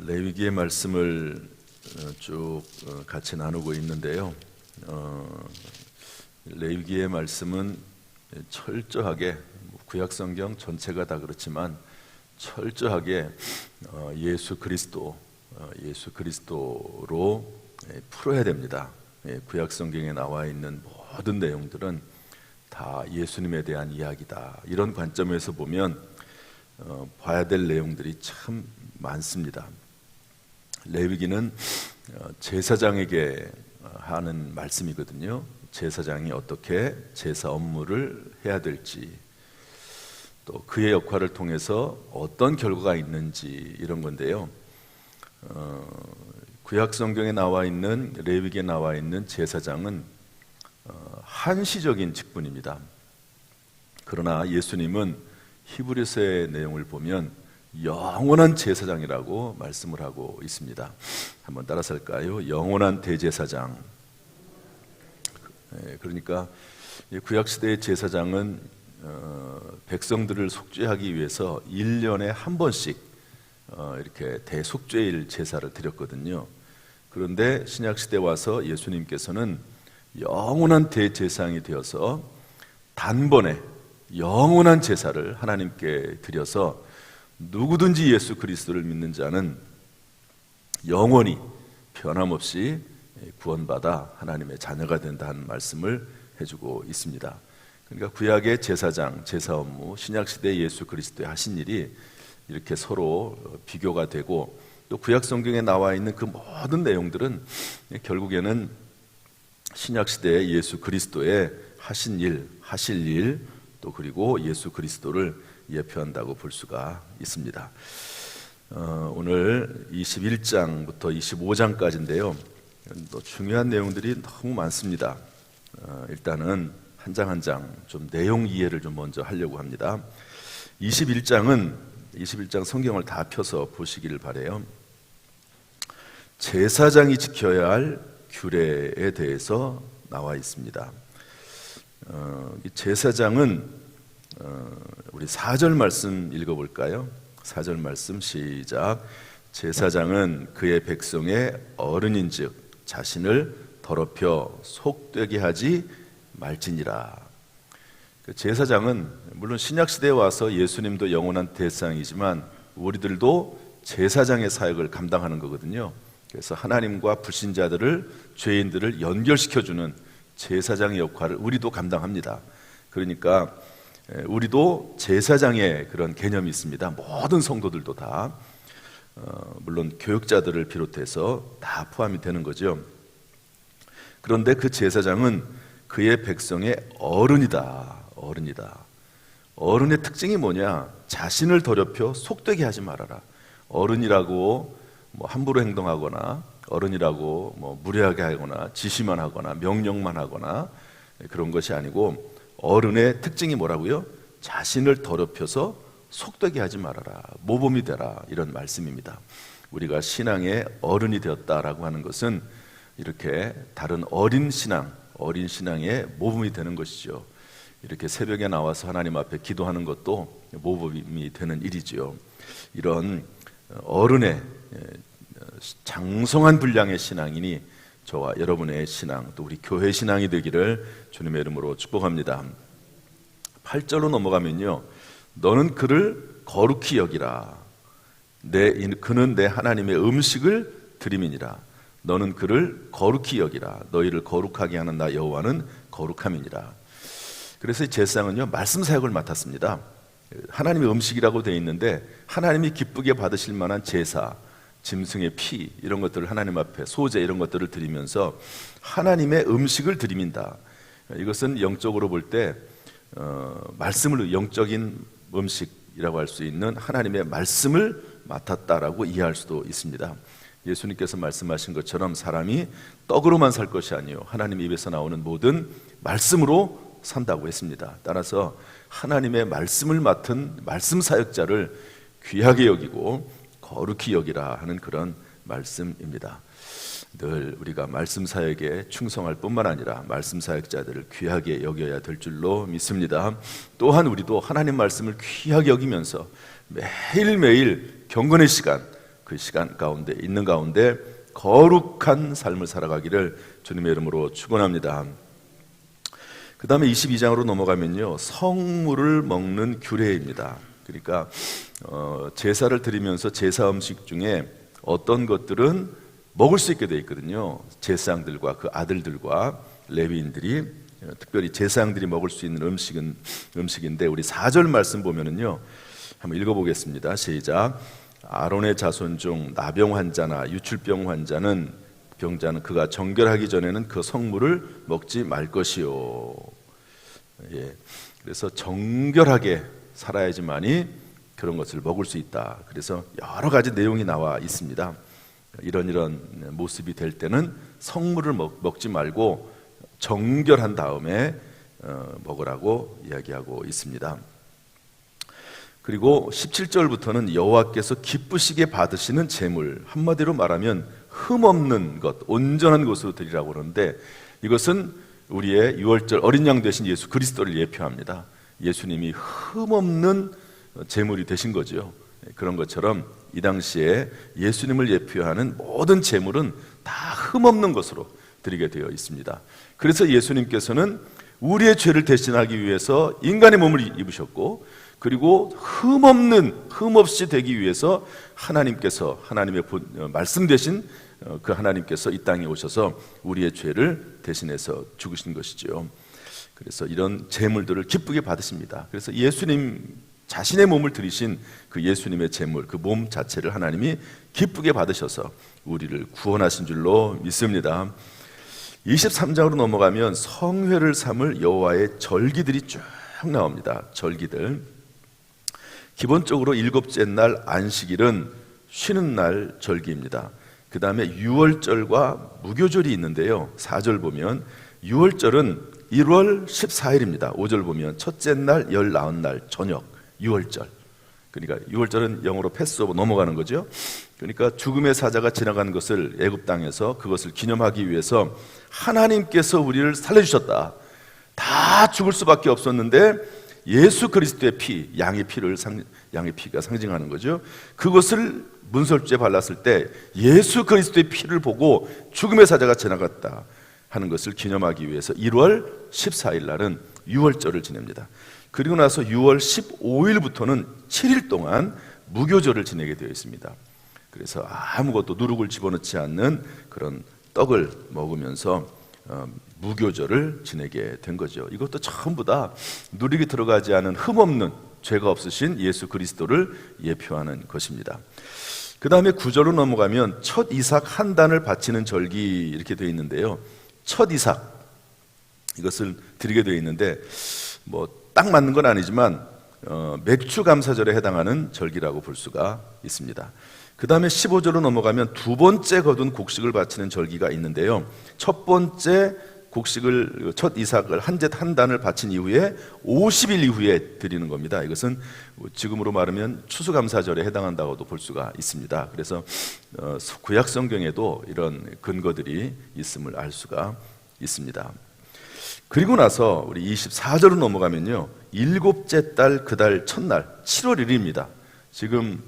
레위기의 말씀을 쭉 같이 나누고 있는데요. 레위기의 말씀은 철저하게 구약성경 전체가 다 그렇지만 철저하게 예수 그리스도로 풀어야 됩니다. 구약성경에 나와 있는 모든 내용들은 다 예수님에 대한 이야기다. 이런 관점에서 보면 봐야 될 내용들이 참 많습니다. 레위기는 제사장에게 하는 말씀이거든요. 제사장이 어떻게 제사 업무를 해야 될지, 또 그의 역할을 통해서 어떤 결과가 있는지 이런 건데요. 구약 성경에 나와 있는 레위기에 나와 있는 제사장은 한시적인 직분입니다. 그러나 예수님은 히브리서의 내용을 보면 영원한 제사장이라고 말씀을 하고 있습니다. 한번 따라서 할까요? 영원한 대제사장. 그러니까 구약시대의 제사장은 백성들을 속죄하기 위해서 1년에 한 번씩 이렇게 대속죄일 제사를 드렸거든요. 그런데 신약시대에 와서 예수님께서는 영원한 대제사장이 되어서 단번에 영원한 제사를 하나님께 드려서 누구든지 예수 그리스도를 믿는 자는 영원히 변함없이 구원받아 하나님의 자녀가 된다는 말씀을 해주고 있습니다. 그러니까 구약의 제사장, 제사 업무, 신약시대 예수 그리스도의 하신 일이 이렇게 서로 비교가 되고, 또 구약 성경에 나와 있는 그 모든 내용들은 결국에는 신약시대의 예수 그리스도의 하신 일, 하실 일, 또 그리고 예수 그리스도를 예표한다고 볼 수가 있습니다. 오늘 21장부터 25장까지인데요. 또 중요한 내용들이 너무 많습니다. 일단은 한 장 한 장 좀 내용 이해를 좀 먼저 하려고 합니다. 21장 성경을 다 펴서 보시기를 바라요. 제사장이 지켜야 할 규례에 대해서 나와 있습니다. 제사장은 우리 4절 말씀 읽어볼까요? 4절 말씀 시작. 제사장은 그의 백성의 어른인즉 자신을 더럽혀 속되게 하지 말지니라. 제사장은 물론 신약시대에 와서 예수님도 영원한 대상이지만 우리들도 제사장의 사역을 감당하는 거거든요. 그래서 하나님과 불신자들을, 죄인들을 연결시켜주는 제사장의 역할을 우리도 감당합니다. 그러니까 우리도 제사장의 그런 개념이 있습니다. 모든 성도들도 다, 물론 교육자들을 비롯해서 다 포함이 되는 거죠. 그런데 그 제사장은 그의 백성의 어른이다. 어른의 특징이 뭐냐? 자신을 더럽혀 속되게 하지 말아라. 어른이라고 함부로 행동하거나, 어른이라고 무례하게 하거나, 지시만 하거나, 명령만 하거나 그런 것이 아니고, 어른의 특징이 뭐라고요? 자신을 더럽혀서 속되게 하지 말아라, 모범이 되라, 이런 말씀입니다. 우리가 신앙의 어른이 되었다라고 하는 것은 이렇게 다른 어린 신앙의 모범이 되는 것이죠. 이렇게 새벽에 나와서 하나님 앞에 기도하는 것도 모범이 되는 일이지요. 이런 어른의 장성한 분량의 신앙이니 저와 여러분의 신앙, 또 우리 교회 신앙이 되기를 주님의 이름으로 축복합니다. 8절로 넘어가면요, 너는 그를 거룩히 여기라. 그는 내 하나님의 음식을 드림이니라. 너는 그를 거룩히 여기라. 너희를 거룩하게 하는 나 여호와는 거룩함이니라. 그래서 이 제사장은요, 말씀 사역을 맡았습니다. 하나님의 음식이라고 되어 있는데 하나님이 기쁘게 받으실 만한 제사, 짐승의 피, 이런 것들을 하나님 앞에, 소제 이런 것들을 드리면서 하나님의 음식을 드립니다. 이것은 영적으로 볼 때 말씀을, 영적인 음식이라고 할 수 있는 하나님의 말씀을 맡았다라고 이해할 수도 있습니다. 예수님께서 말씀하신 것처럼 사람이 떡으로만 살 것이 아니요 하나님 입에서 나오는 모든 말씀으로 산다고 했습니다. 따라서 하나님의 말씀을 맡은 말씀 사역자를 귀하게 여기고 거룩히 여기라 하는 그런 말씀입니다. 늘 우리가 말씀 사역에 충성할 뿐만 아니라 말씀 사역자들을 귀하게 여겨야 될 줄로 믿습니다. 또한 우리도 하나님 말씀을 귀하게 여기면서 매일매일 경건의 시간, 그 시간 가운데 있는 가운데 거룩한 삶을 살아가기를 주님의 이름으로 축원합니다. 그 다음에 22장으로 넘어가면요, 성물을 먹는 규례입니다. 그러니까 제사를 드리면서 제사 음식 중에 어떤 것들은 먹을 수 있게 되어 있거든요. 제사장들과 그 아들들과 레위인들이, 특별히 제사장들이 먹을 수 있는 음식인데, 우리 4절 말씀 보면은요, 한번 읽어보겠습니다. 시작. 아론의 자손 중 나병 환자나 유출병 병자는 그가 정결하기 전에는 그 성물을 먹지 말 것이요. 예, 그래서 정결하게 살아야지만이 그런 것을 먹을 수 있다. 그래서 여러 가지 내용이 나와 있습니다. 이런 모습이 될 때는 성물을 먹지 말고 정결한 다음에 먹으라고 이야기하고 있습니다. 그리고 17절부터는 여호와께서 기쁘시게 받으시는 제물, 한마디로 말하면 흠없는 것, 온전한 것으로 드리라고 그러는데, 이것은 우리의 유월절 어린 양 되신 예수 그리스도를 예표합니다. 예수님이 흠없는 제물이 되신 거죠. 그런 것처럼 이 당시에 예수님을 예표하는 모든 제물은 다 흠없는 것으로 드리게 되어 있습니다. 그래서 예수님께서는 우리의 죄를 대신하기 위해서 인간의 몸을 입으셨고, 그리고 흠없이 되기 위해서 하나님의 말씀 되신 그 하나님께서 이 땅에 오셔서 우리의 죄를 대신해서 죽으신 것이죠. 그래서 이런 제물들을 기쁘게 받으십니다. 그래서 예수님 자신의 몸을 드리신 그 예수님의 제물, 그 몸 자체를 하나님이 기쁘게 받으셔서 우리를 구원하신 줄로 믿습니다. 23장으로 넘어가면 성회를 삼을 여호와의 절기들이 쭉 나옵니다. 절기들. 기본적으로 일곱째 날 안식일은 쉬는 날 절기입니다. 그 다음에 유월절과 무교절이 있는데요, 4절 보면 유월절은 1월 14일입니다. 5절 보면 첫째 날 19날 저녁, 유월절. 그러니까 유월절은 영어로 패스오버, 넘어가는 거죠. 그러니까 죽음의 사자가 지나간 것을 애굽 땅에서 그것을 기념하기 위해서 하나님께서 우리를 살려주셨다. 다 죽을 수밖에 없었는데 예수 그리스도의 피, 양의 피가 상징하는 거죠. 그것을 문설주에 발랐을 때 예수 그리스도의 피를 보고 죽음의 사자가 지나갔다 하는 것을 기념하기 위해서 1월 14일 날은 유월절을 지냅니다. 그리고 나서 6월 15일부터는 7일 동안 무교절을 지내게 되어 있습니다. 그래서 아무것도 누룩을 집어넣지 않는 그런 떡을 먹으면서 무교절을 지내게 된 거죠. 이것도 전부 다 누룩이 들어가지 않은 흠없는, 죄가 없으신 예수 그리스도를 예표하는 것입니다. 그 다음에 9절로 넘어가면 첫 이삭 한 단을 바치는 절기 이렇게 되어 있는데요, 첫 이삭, 이것을 드리게 되어 있는데 딱 맞는 건 아니지만 맥주 감사절에 해당하는 절기라고 볼 수가 있습니다. 그 다음에 15절로 넘어가면 두 번째 거둔 곡식을 바치는 절기가 있는데요, 첫 번째 곡식을, 첫 이삭을 한 단을 바친 이후에 50일 이후에 드리는 겁니다. 이것은 지금으로 말하면 추수감사절에 해당한다고도 볼 수가 있습니다. 그래서 구약 성경에도 이런 근거들이 있음을 알 수가 있습니다. 그리고 나서 우리 24절로 넘어가면요, 일곱째 달 그 달 첫날 7월 1일입니다. 지금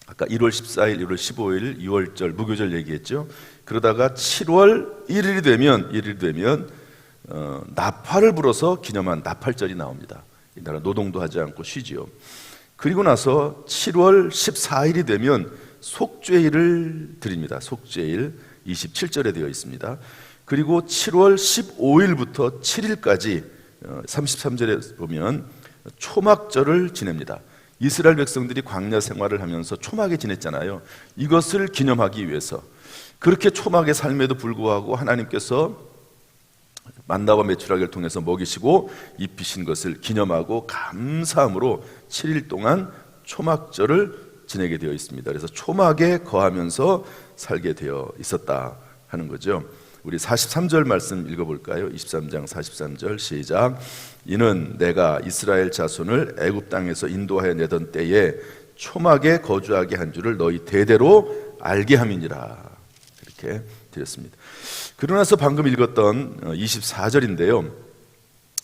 아까 1월 14일, 1월 15일, 2월절, 무교절 얘기했죠. 그러다가 7월 1일이 되면 나팔을 불어서 기념한 나팔절이 나옵니다. 이날은 노동도 하지 않고 쉬지요. 그리고 나서 7월 14일이 되면 속죄일을 드립니다. 속죄일 27절에 되어 있습니다. 그리고 7월 15일부터 7일까지 33절에 보면 초막절을 지냅니다. 이스라엘 백성들이 광야 생활을 하면서 초막에 지냈잖아요. 이것을 기념하기 위해서, 그렇게 초막의 삶에도 불구하고 하나님께서 만나와 메추라기를 통해서 먹이시고 입히신 것을 기념하고 감사함으로 7일 동안 초막절을 지내게 되어 있습니다. 그래서 초막에 거하면서 살게 되어 있었다 하는 거죠. 우리 43절 말씀 읽어볼까요? 23장 43절 시작. 이는 내가 이스라엘 자손을 애굽 땅에서 인도하여 내던 때에 초막에 거주하게 한 줄을 너희 대대로 알게 함이니라. 이렇게 드렸습니다. 그러고 나서 방금 읽었던 24절인데요,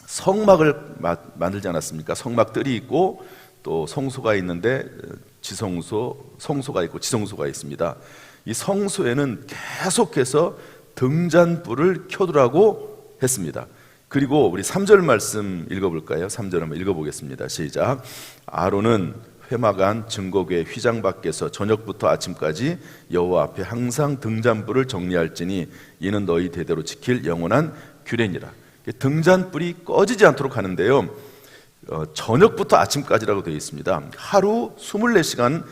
성막을 만들지 않았습니까? 성막 뜰이 있고 또 성소가 있는데 성소가 있고 지성소가 있습니다. 이 성소에는 계속해서 등잔불을 켜두라고 했습니다. 그리고 우리 3절 말씀 읽어볼까요? 3절 한번 읽어보겠습니다. 시작. 아론은 회막안 증거궤 휘장 밖에서 저녁부터 아침까지 여호와 앞에 항상 등잔불을 정리할지니 이는 너희 대대로 지킬 영원한 규례니라. 등잔불이 꺼지지 않도록 하는데요, 저녁부터 아침까지라고 되어 있습니다. 하루 24시간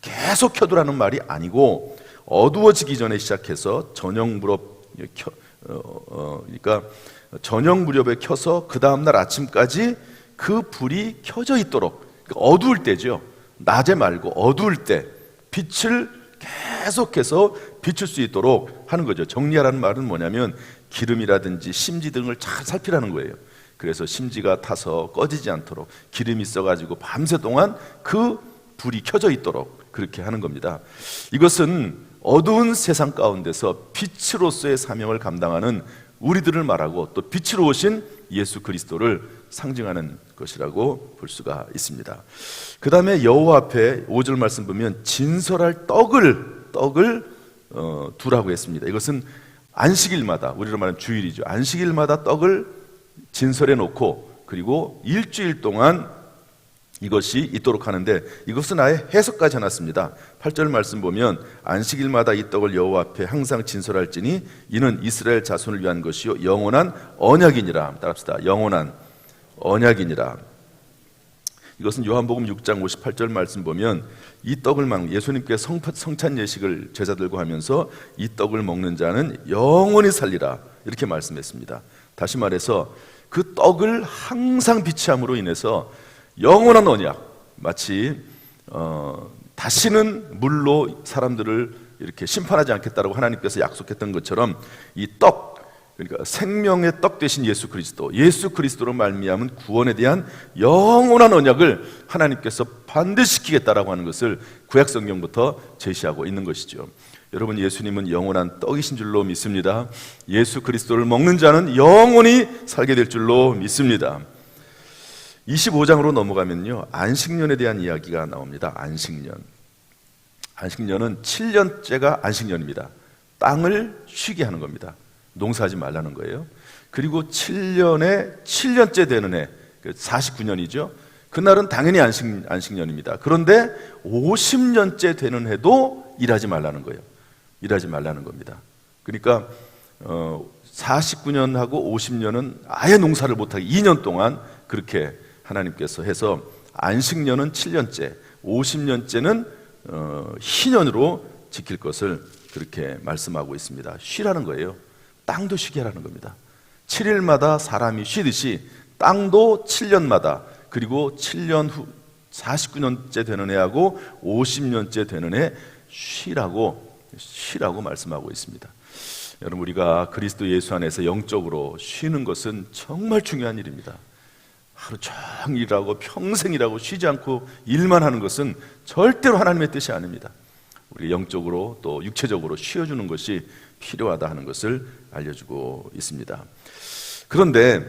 계속 켜두라는 말이 아니고 어두워지기 전에 시작해서 그러니까 저녁 무렵에 켜서 그 다음날 아침까지 그 불이 켜져 있도록, 어두울 때죠. 낮에 말고 어두울 때 빛을 계속해서 비출 수 있도록 하는 거죠. 정리하라는 말은 뭐냐면 기름이라든지 심지 등을 잘 살피라는 거예요. 그래서 심지가 타서 꺼지지 않도록 기름이 있어가지고 밤새 동안 그 불이 켜져 있도록 그렇게 하는 겁니다. 이것은 어두운 세상 가운데서 빛으로서의 사명을 감당하는 우리들을 말하고 또 빛으로 오신 예수 그리스도를 상징하는 것이라고 볼 수가 있습니다. 그 다음에 여호와 앞에 5절 말씀 보면 진설할 떡을 두라고 했습니다. 이것은 안식일마다, 우리로 말하면 주일이죠. 안식일마다 떡을 진설해 놓고 그리고 일주일 동안 이것이 있도록 하는데, 이것은 아예 해석까지 해놨습니다. 8절 말씀 보면 안식일마다 이 떡을 여호와 앞에 항상 진설할지니 이는 이스라엘 자손을 위한 것이요 영원한 언약이니라. 따라합시다. 영원한 언약이니라. 이것은 요한복음 6장 58절 말씀 보면 이 떡을 예수님께 성찬 예식을 제자들과 하면서 이 떡을 먹는 자는 영원히 살리라 이렇게 말씀했습니다. 다시 말해서 그 떡을 항상 비치함으로 인해서 영원한 언약, 마치 다시는 물로 사람들을 이렇게 심판하지 않겠다라고 하나님께서 약속했던 것처럼 이 떡, 그러니까 생명의 떡 되신 예수 그리스도로 말미암은 구원에 대한 영원한 언약을 하나님께서 반드시 지키겠다라고 하는 것을 구약 성경부터 제시하고 있는 것이죠. 여러분, 예수님은 영원한 떡이신 줄로 믿습니다. 예수 그리스도를 먹는 자는 영원히 살게 될 줄로 믿습니다. 25장으로 넘어가면요, 안식년에 대한 이야기가 나옵니다. 안식년은 7년째가 안식년입니다. 땅을 쉬게 하는 겁니다. 농사하지 말라는 거예요. 그리고 7년째 되는 해, 49년이죠. 그날은 당연히 안식년입니다. 그런데 50년째 되는 해도 일하지 말라는 거예요. 일하지 말라는 겁니다. 그러니까 49년하고 50년은 아예 농사를 못하게 2년 동안 그렇게 하나님께서 해서 안식년은 7년째, 50년째는 희년으로 지킬 것을 그렇게 말씀하고 있습니다. 쉬라는 거예요. 땅도 쉬게 하라는 겁니다. 7일마다 사람이 쉬듯이 땅도 7년마다, 그리고 7년 후 49년째 되는 해하고 50년째 되는 해 쉬라고 말씀하고 있습니다. 여러분, 우리가 그리스도 예수 안에서 영적으로 쉬는 것은 정말 중요한 일입니다. 하루 종일 일하고 평생 일하고 쉬지 않고 일만 하는 것은 절대로 하나님의 뜻이 아닙니다. 우리 영적으로 또 육체적으로 쉬어주는 것이 필요하다 하는 것을 알려주고 있습니다. 그런데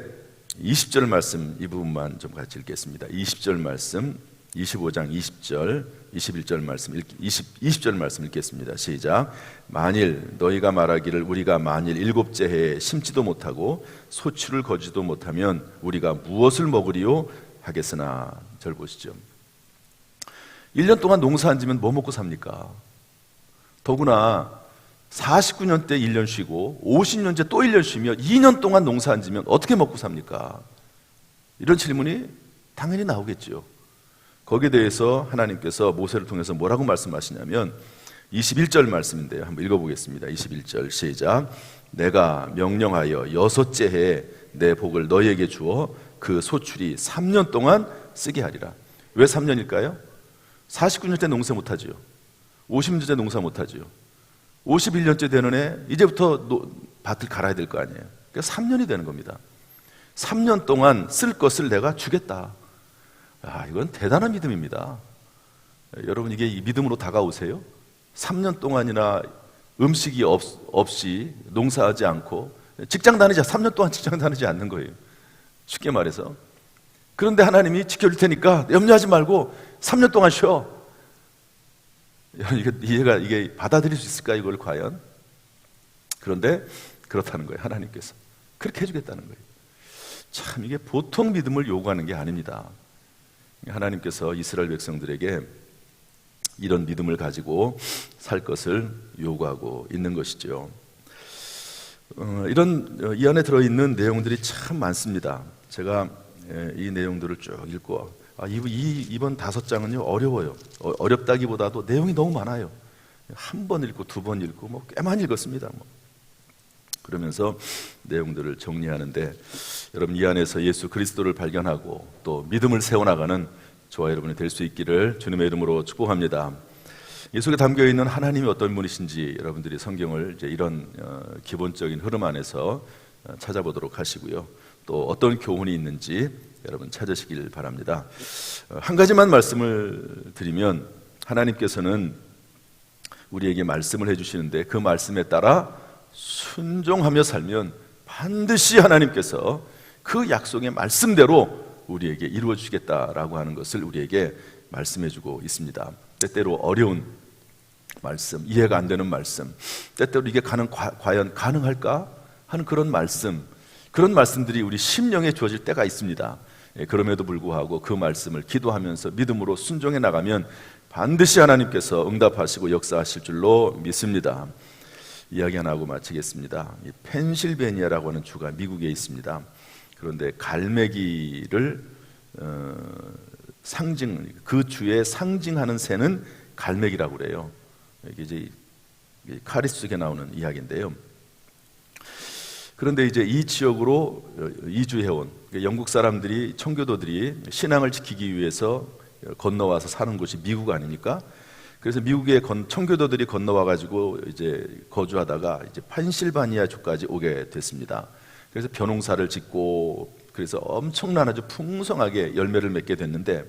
20절 말씀, 이 부분만 좀 같이 읽겠습니다. 20절 말씀, 25장 20절, 21절 말씀, 20절 말씀 읽겠습니다. 시작. 만일 너희가 말하기를 우리가 만일 7째 해에 심지도 못하고 소출을 거지도 못하면 우리가 무엇을 먹으리요 하겠으나. 절 보시죠. 1년 동안 농사 안 지면 뭐 먹고 삽니까? 더구나 49년 때 1년 쉬고 50년째 또 1년 쉬며 2년 동안 농사 안 지면 어떻게 먹고 삽니까? 이런 질문이 당연히 나오겠죠. 거기에 대해서 하나님께서 모세를 통해서 뭐라고 말씀하시냐면 21절 말씀인데요, 한번 읽어보겠습니다. 21절 시작. 내가 명령하여 6째 해에 내 복을 너희에게 주어 그 소출이 3년 동안 쓰게 하리라. 왜 3년일까요? 49년째 농사 못하지요. 50년째 농사 못하지요. 51년째 되는 해 이제부터 밭을 갈아야 될 거 아니에요. 그러니까 3년이 되는 겁니다. 3년 동안 쓸 것을 내가 주겠다. 이건 대단한 믿음입니다. 여러분, 이게 믿음으로 다가오세요? 3년 동안이나 음식이 없이 농사하지 않고 직장 다니지, 3년 동안 직장 다니지 않는 거예요. 쉽게 말해서. 그런데 하나님이 지켜줄 테니까 염려하지 말고 3년 동안 쉬어. 이게 받아들일 수 있을까 이걸 과연? 그런데 그렇다는 거예요. 하나님께서 그렇게 해주겠다는 거예요. 참 이게 보통 믿음을 요구하는 게 아닙니다. 하나님께서 이스라엘 백성들에게 이런 믿음을 가지고 살 것을 요구하고 있는 것이죠. 이 안에 들어있는 내용들이 참 많습니다. 제가 이 내용들을 쭉 읽고 이번 5장은요 어려워요. 어렵다기보다도 내용이 너무 많아요. 한 번 읽고 두 번 읽고 꽤 많이 읽었습니다. 그러면서 내용들을 정리하는데 여러분 이 안에서 예수 그리스도를 발견하고 또 믿음을 세워나가는 저와 여러분이 될 수 있기를 주님의 이름으로 축복합니다. 이 속에 담겨있는 하나님이 어떤 분이신지 여러분들이 성경을 이제 이런 기본적인 흐름 안에서 찾아보도록 하시고요. 또 어떤 교훈이 있는지 여러분 찾으시길 바랍니다. 한 가지만 말씀을 드리면 하나님께서는 우리에게 말씀을 해주시는데 그 말씀에 따라 순종하며 살면 반드시 하나님께서 그 약속의 말씀대로 우리에게 이루어 주시겠다라고 하는 것을 우리에게 말씀해 주고 있습니다. 때때로 어려운 말씀, 이해가 안 되는 말씀, 때때로 이게 과연 가능할까 하는 그런 말씀들이 우리 심령에 주어질 때가 있습니다. 그럼에도 불구하고 그 말씀을 기도하면서 믿음으로 순종해 나가면 반드시 하나님께서 응답하시고 역사하실 줄로 믿습니다. 이야기 하나 하고 마치겠습니다. 펜실베니아라고 하는 주가 미국에 있습니다. 그런데 갈매기를 그 주의 상징하는 새는 갈매기라고 그래요. 이게 이제 카리스 속에 나오는 이야기인데요. 그런데 이제 이 지역으로 이주해온 영국 사람들이, 청교도들이 신앙을 지키기 위해서 건너와서 사는 곳이 미국 아닙니까? 그래서 미국에 청교도들이 건너와 가지고 이제 거주하다가 이제 펜실바니아 주까지 오게 됐습니다. 그래서 벼농사를 짓고 그래서 엄청난 아주 풍성하게 열매를 맺게 됐는데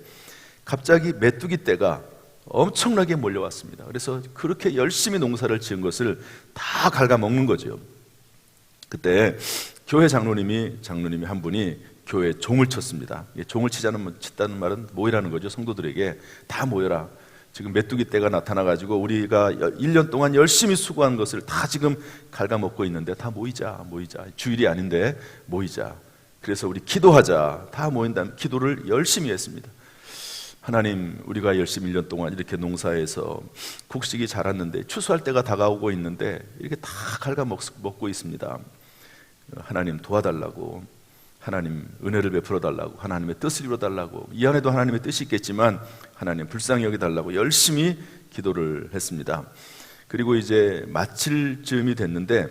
갑자기 메뚜기 떼가 엄청나게 몰려왔습니다. 그래서 그렇게 열심히 농사를 지은 것을 다 갉아먹는 거죠. 그때 교회 장로님이 한 분이 교회에 종을 쳤습니다. 종을 치다는 말은 모이라는 거죠. 성도들에게 다 모여라. 지금 메뚜기 떼가 나타나가지고 우리가 1년 동안 열심히 수고한 것을 다 지금 갉아먹고 있는데 다 모이자. 주일이 아닌데 모이자. 그래서 우리 기도하자. 다 모인 다음 기도를 열심히 했습니다. 하나님, 우리가 열심히 1년 동안 이렇게 농사해서 곡식이 자랐는데 추수할 때가 다가오고 있는데 이렇게 다 갉아먹고 있습니다. 하나님 도와달라고, 하나님 은혜를 베풀어 달라고, 하나님의 뜻을 이루어 달라고, 이 안에도 하나님의 뜻이 있겠지만 하나님 불쌍히 여겨 달라고 열심히 기도를 했습니다. 그리고 이제 마칠 즈음이 됐는데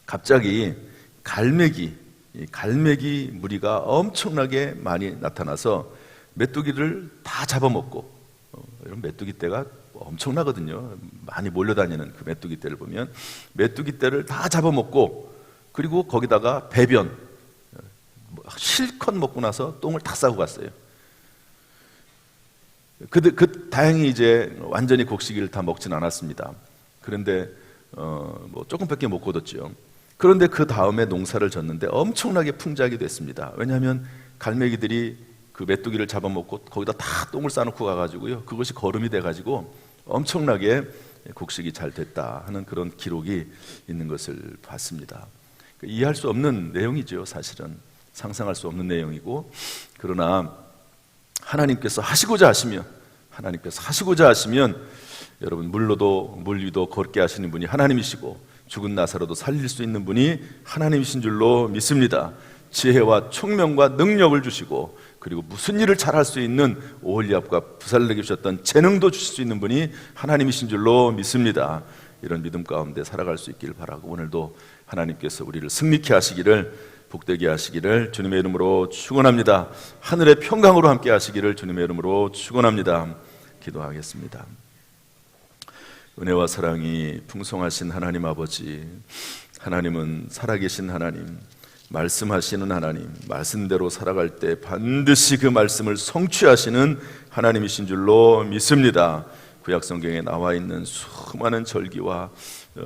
갑자기 갈매기 무리가 엄청나게 많이 나타나서 메뚜기를 다 잡아먹고, 이런 메뚜기 떼가 엄청나거든요. 많이 몰려다니는 그 메뚜기 떼를 보면 메뚜기 떼를 다 잡아먹고, 그리고 거기다가 배변 실컷 먹고 나서 똥을 다 싸고 갔어요. 다행히 이제 완전히 곡식을 다 먹진 않았습니다. 그런데 조금밖에 못 거뒀죠. 그런데 그 다음에 농사를 졌는데 엄청나게 풍작이 됐습니다. 왜냐하면 갈매기들이 그 메뚜기를 잡아먹고 거기다 다 똥을 싸놓고 가가지고요, 그것이 거름이 돼가지고 엄청나게 곡식이 잘 됐다 하는 그런 기록이 있는 것을 봤습니다. 이해할 수 없는 내용이죠. 사실은 상상할 수 없는 내용이고, 그러나 하나님께서 하시고자 하시면 여러분 물 위도 걷게 하시는 분이 하나님이시고 죽은 나사로도 살릴 수 있는 분이 하나님이신 줄로 믿습니다. 지혜와 총명과 능력을 주시고, 그리고 무슨 일을 잘할 수 있는 오홀리압과 부살에게 주셨던 재능도 주실 수 있는 분이 하나님이신 줄로 믿습니다. 이런 믿음 가운데 살아갈 수 있기를 바라고, 오늘도 하나님께서 우리를 승리케 하시기를, 복되게 하시기를 주님의 이름으로 축원합니다. 하늘의 평강으로 함께 하시기를 주님의 이름으로 축원합니다. 기도하겠습니다. 은혜와 사랑이 풍성하신 하나님 아버지, 하나님은 살아계신 하나님, 말씀하시는 하나님, 말씀대로 살아갈 때 반드시 그 말씀을 성취하시는 하나님이신 줄로 믿습니다. 구약 성경에 나와 있는 수많은 절기와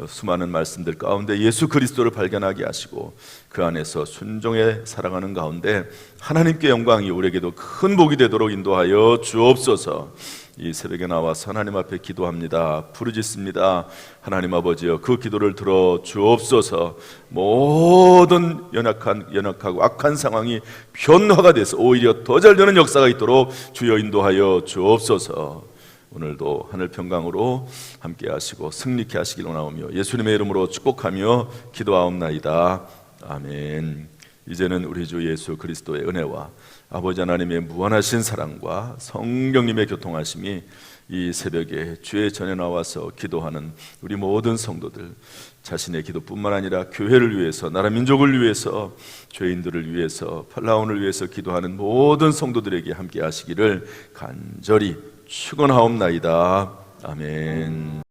수많은 말씀들 가운데 예수 그리스도를 발견하게 하시고 그 안에서 순종해 살아가는 가운데 하나님께 영광이, 우리에게도 큰 복이 되도록 인도하여 주옵소서. 이 새벽에 나와서 하나님 앞에 기도합니다. 부르짖습니다. 하나님 아버지여, 그 기도를 들어 주옵소서. 모든 연약하고 악한 상황이 변화가 돼서 오히려 더 잘 되는 역사가 있도록 주여 인도하여 주옵소서. 오늘도 하늘 평강으로 함께 하시고 승리케 하시길 원하오며 예수님의 이름으로 축복하며 기도하옵나이다. 아멘. 이제는 우리 주 예수 그리스도의 은혜와 아버지 하나님의 무한하신 사랑과 성령님의 교통하심이 이 새벽에 주의 전에 나와서 기도하는 우리 모든 성도들, 자신의 기도뿐만 아니라 교회를 위해서, 나라 민족을 위해서, 죄인들을 위해서, 팔라온을 위해서 기도하는 모든 성도들에게 함께 하시기를 간절히 축원하옵나이다. 아멘.